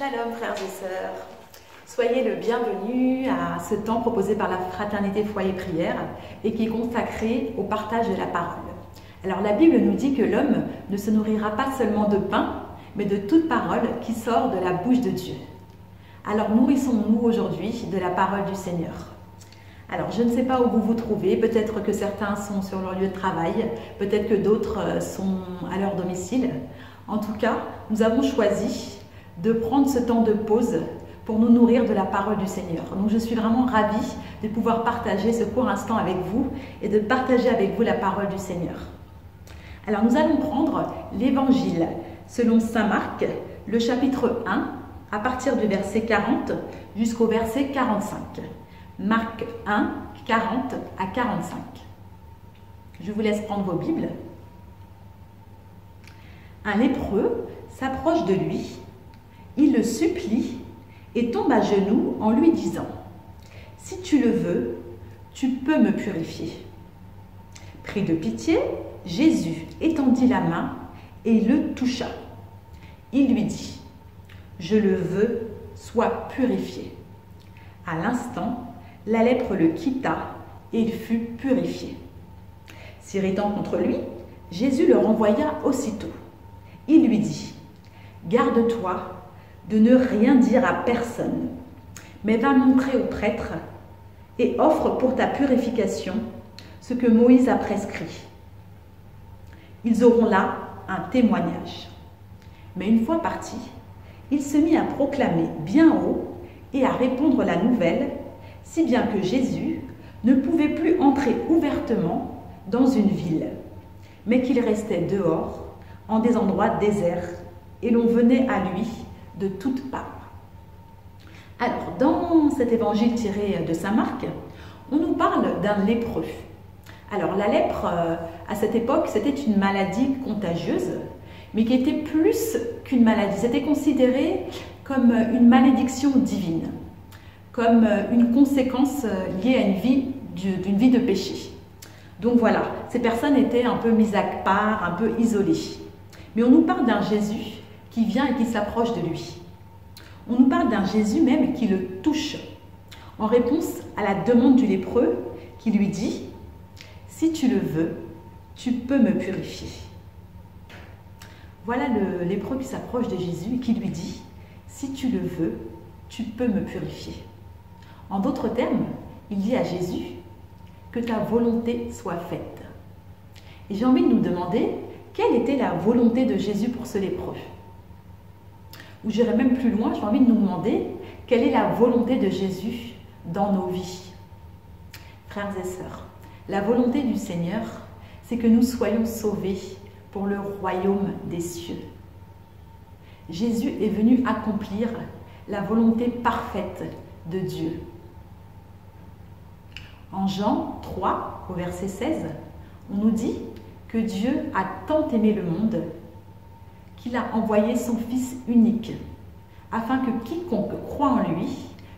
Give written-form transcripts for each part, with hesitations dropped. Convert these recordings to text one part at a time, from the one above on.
Shalom frères et sœurs, soyez le bienvenu à ce temps proposé par la Fraternité Foyer Prière et qui est consacré au partage de la parole. Alors la Bible nous dit que l'homme ne se nourrira pas seulement de pain, mais de toute parole qui sort de la bouche de Dieu. Alors nourrissons-nous aujourd'hui de la parole du Seigneur. Alors je ne sais pas où vous vous trouvez, peut-être que certains sont sur leur lieu de travail, peut-être que d'autres sont à leur domicile. En tout cas, nous avons choisi de prendre ce temps de pause pour nous nourrir de la parole du Seigneur. Donc je suis vraiment ravie de pouvoir partager ce court instant avec vous et de partager avec vous la parole du Seigneur. Alors nous allons prendre l'Évangile selon saint Marc, le chapitre 1, à partir du verset 40 jusqu'au verset 45. Marc 1, 40 à 45. Je vous laisse prendre vos Bibles. Un lépreux s'approche de lui, il le supplie et tombe à genoux en lui disant « Si tu le veux, tu peux me purifier. » Pris de pitié, Jésus étendit la main et le toucha. Il lui dit « Je le veux, sois purifié. » À l'instant, la lèpre le quitta et il fut purifié. S'irritant contre lui, Jésus le renvoya aussitôt. Il lui dit « Garde-toi de ne rien dire à personne, mais va montrer au prêtre et offre pour ta purification ce que Moïse a prescrit. Ils auront là un témoignage. » Mais une fois parti, il se mit à proclamer bien haut et à répandre la nouvelle, si bien que Jésus ne pouvait plus entrer ouvertement dans une ville, mais qu'il restait dehors, en des endroits déserts, et l'on venait à lui de toutes parts. Alors, dans cet évangile tiré de saint Marc, on nous parle d'un lépreux. Alors, la lèpre, à cette époque, c'était une maladie contagieuse, mais qui était plus qu'une maladie. C'était considéré comme une malédiction divine, comme une conséquence liée à d'une vie de péché. Donc voilà, ces personnes étaient un peu mises à part, un peu isolées. Mais on nous parle d'un Jésus qui vient et qui s'approche de lui. On nous parle d'un Jésus même qui le touche, en réponse à la demande du lépreux qui lui dit « Si tu le veux, tu peux me purifier. » Voilà le lépreux qui s'approche de Jésus et qui lui dit « Si tu le veux, tu peux me purifier. » En d'autres termes, il dit à Jésus « Que ta volonté soit faite. » Et j'ai envie de nous demander quelle était la volonté de Jésus pour ce lépreux. Ou j'irai même plus loin, j'ai envie de nous demander quelle est la volonté de Jésus dans nos vies. Frères et sœurs, la volonté du Seigneur, c'est que nous soyons sauvés pour le royaume des cieux. Jésus est venu accomplir la volonté parfaite de Dieu. En Jean 3, au verset 16, on nous dit que Dieu a tant aimé le monde qu'il a envoyé son Fils unique, afin que quiconque croit en lui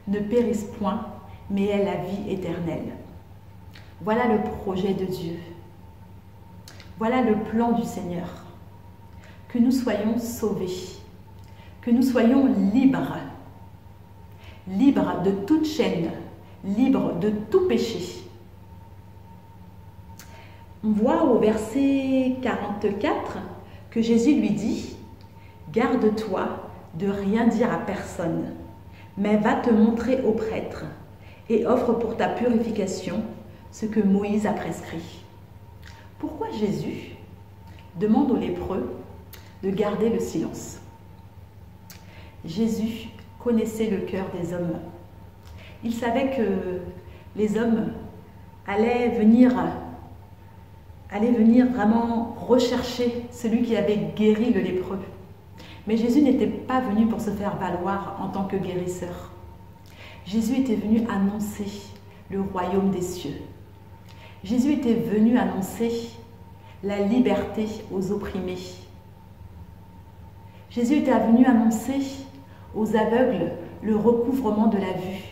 ne périsse point, mais ait la vie éternelle. Voilà le projet de Dieu. Voilà le plan du Seigneur. Que nous soyons sauvés, que nous soyons libres, libres de toute chaîne, libres de tout péché. On voit au verset 44 que Jésus lui dit « Garde-toi de rien dire à personne, mais va te montrer au prêtre et offre pour ta purification ce que Moïse a prescrit. » Pourquoi Jésus demande aux lépreux de garder le silence? Jésus connaissait le cœur des hommes. Il savait que les hommes allaient venir vraiment rechercher celui qui avait guéri le lépreux. Mais Jésus n'était pas venu pour se faire valoir en tant que guérisseur. Jésus était venu annoncer le royaume des cieux. Jésus était venu annoncer la liberté aux opprimés. Jésus était venu annoncer aux aveugles le recouvrement de la vue.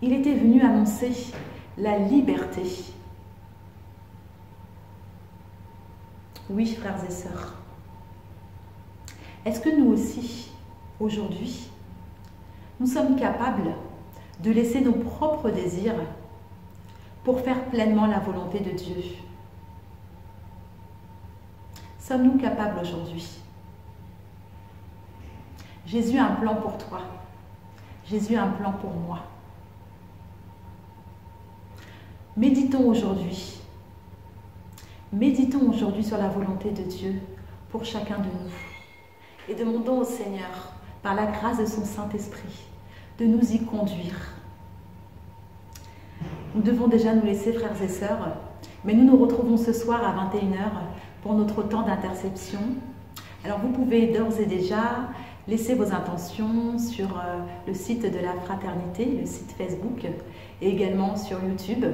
Il était venu annoncer la liberté. Oui, frères et sœurs, est-ce que nous aussi, aujourd'hui, nous sommes capables de laisser nos propres désirs pour faire pleinement la volonté de Dieu. Sommes-nous capables aujourd'hui? Jésus a un plan pour toi. Jésus a un plan pour moi. Méditons aujourd'hui. Méditons aujourd'hui sur la volonté de Dieu pour chacun de nous. Et demandons au Seigneur, par la grâce de son Saint-Esprit, de nous y conduire. Nous devons déjà nous laisser, frères et sœurs, mais nous nous retrouvons ce soir à 21 h pour notre temps d'interception. Alors vous pouvez d'ores et déjà laisser vos intentions sur le site de la Fraternité, le site Facebook, et également sur YouTube.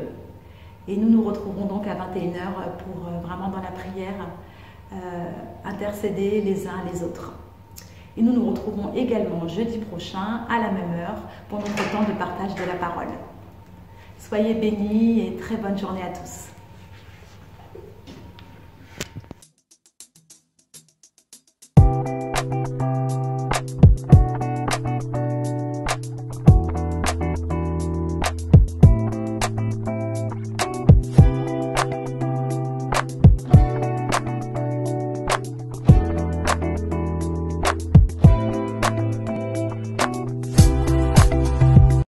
Et nous nous retrouverons donc à 21 h pour vraiment dans la prière intercéder les uns les autres. Et nous nous retrouverons également jeudi prochain à la même heure pour notre temps de partage de la parole. Soyez bénis et très bonne journée à tous.